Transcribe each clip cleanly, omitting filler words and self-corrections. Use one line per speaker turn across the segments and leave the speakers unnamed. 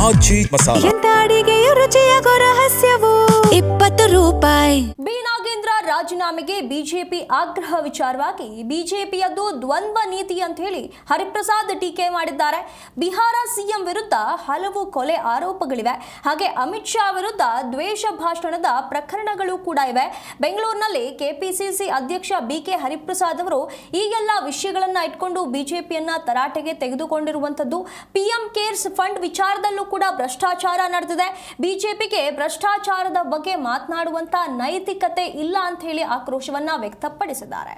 ಆಚಿ ಮಸಾಲ.
ಎಂತ ಅಡಿಗೆಯ ರುಚಿಯಾಗೋ ರಹಸ್ಯವು 20 ರೂಪಾಯಿ.
ಬಿ ನಾಗೇಂದ್ರ ರಾಜೀನಾಮೆಗೆ ಬಿಜೆಪಿ ಆಗ್ರಹ ವಿಚಾರವಾಗಿ ಬಿಜೆಪಿಯದ್ದು ದ್ವಂದ್ವ ನೀತಿ ಅಂತ ಹೇಳಿ ಹರಿಪ್ರಸಾದ್ ಟೀಕೆ ಮಾಡಿದ್ದಾರೆ. ಬಿಹಾರ ಸಿಎಂ ವಿರುದ್ಧ ಹಲವು ಕೊಲೆ ಆರೋಪಗಳಿವೆ. ಹಾಗೆ ಅಮಿತ್ ಶಾ ವಿರುದ್ಧ ದ್ವೇಷ ಭಾಷಣದ ಪ್ರಕರಣಗಳು ಕೂಡ ಇವೆ. ಬೆಂಗಳೂರಿನಲ್ಲಿ ಕೆಪಿಸಿಸಿ ಅಧ್ಯಕ್ಷ ಬಿಕೆ ಹರಿಪ್ರಸಾದ್ ಅವರು ಈ ಎಲ್ಲ ವಿಷಯಗಳನ್ನ ಇಟ್ಕೊಂಡು ಬಿಜೆಪಿಯನ್ನ ತರಾಟೆಗೆ ತೆಗೆದುಕೊಂಡಿರುವಂತದ್ದು. ಪಿಎಂ ಕೇರ್ಸ್ ಫಂಡ್ ವಿಚಾರದಲ್ಲೂ ಕೂಡ ಭ್ರಷ್ಟಾಚಾರ ನಡೆದಿದೆ. ಬಿಜೆಪಿಗೆ ಭ್ರಷ್ಟಾಚಾರದ ಬಗ್ಗೆ ಮಾತನಾಡುವಂತ ನೈತಿಕತೆ ಇಲ್ಲ ಅಂತ ಹೇಳಿ ಆಕ್ರೋಶವನ್ನ ವ್ಯಕ್ತಪಡಿಸಿದ್ದಾರೆ.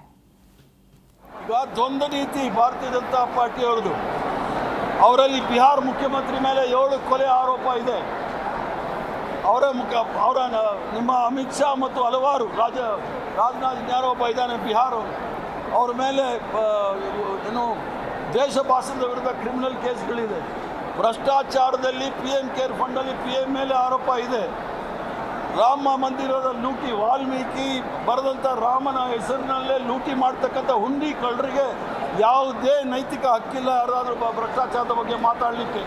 ಈಗ ದ್ವಂದ್ವ ನೀತಿ ಭಾರತೀಯ ಜನತಾ ಪಾರ್ಟಿ ಅವರದು. ಅವರಲ್ಲಿ ಬಿಹಾರ ಮುಖ್ಯಮಂತ್ರಿ ಮೇಲೆ 7 ಕೊಲೆ ಆರೋಪ ಇದೆ. ಅವರ ನಿಮ್ಮ ಅಮಿತ್ ಶಾ ಮತ್ತು ಹಲವಾರು ರಾಜನಾಥ್ ಯಾರೋ ಒಬ್ಬ ಇದ್ದಾನೆ ಬಿಹಾರ, ಅವ್ರ ಮೇಲೆ ಏನು ದೇಶ ಭಾಷಣದ ವಿರುದ್ಧ ಕ್ರಿಮಿನಲ್ ಕೇಸ್ಗಳಿದೆ. ಭ್ರಷ್ಟಾಚಾರದಲ್ಲಿ PM ಕೇರ್ ಫಂಡಲ್ಲಿ PM ಮೇಲೆ ಆರೋಪ ಇದೆ. ರಾಮ ಮಂದಿರದ ಲೂಟಿ, ವಾಲ್ಮೀಕಿ ಬರೆದಂಥ ರಾಮನ ಹೆಸರಿನಲ್ಲೇ ಲೂಟಿ ಮಾಡ್ತಕ್ಕಂಥ ಹುಂಡಿ ಕಳ್ಳರಿಗೆ ಯಾವುದೇ ನೈತಿಕ ಹಕ್ಕಿಲ್ಲ ಯಾರಾದರೂ ಭ್ರಷ್ಟಾಚಾರದ ಬಗ್ಗೆ ಮಾತಾಡಲಿಕ್ಕೆ.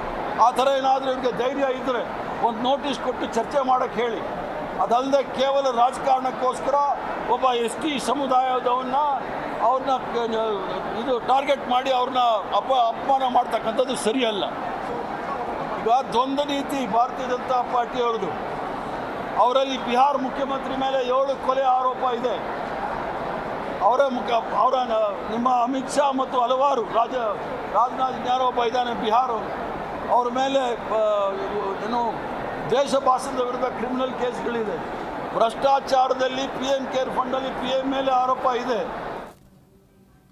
ಆ ಥರ ಏನಾದರೂ ಇವರಿಗೆ ಧೈರ್ಯ ಇದ್ದರೆ ಒಂದು ನೋಟಿಸ್ ಕೊಟ್ಟು ಚರ್ಚೆ ಮಾಡೋಕ್ಕೆ ಹೇಳಿ. ಅದಲ್ಲದೆ ಕೇವಲ ರಾಜಕಾರಣಕ್ಕೋಸ್ಕರ ಒಬ್ಬ ST ಸಮುದಾಯದವನ್ನ ಇದು ಟಾರ್ಗೆಟ್ ಮಾಡಿ ಅವ್ರನ್ನ ಅಪಮಾನ ಮಾಡ್ತಕ್ಕಂಥದ್ದು ಸರಿಯಲ್ಲ. ಈಗ ದ್ವಂದ್ವ ನೀತಿ ಭಾರತೀಯ ಜನತಾ ಪಾರ್ಟಿ ಅವರದು. ಅವರಲ್ಲಿ ಬಿಹಾರ ಮುಖ್ಯಮಂತ್ರಿ ಮೇಲೆ 7 ಕೊಲೆ ಆರೋಪ ಇದೆ. ಅವರ ನಿಮ್ಮ ಅಮಿತ್ ಶಾ ಮತ್ತು ಹಲವಾರು ರಾಜನಾಥ್ ಯಾರೋ ಒಬ್ಬ ಇದ್ದಾನೆ ಬಿಹಾರ, ಅವ್ರ ಮೇಲೆ ಏನು ದೇಶ ಭಾಷಣದ ವಿರುದ್ಧ ಕ್ರಿಮಿನಲ್ ಕೇಸ್ಗಳಿದೆ. ಭ್ರಷ್ಟಾಚಾರದಲ್ಲಿ PM ಕೇರ್ ಫಂಡಲ್ಲಿ PM ಮೇಲೆ ಆರೋಪ ಇದೆ.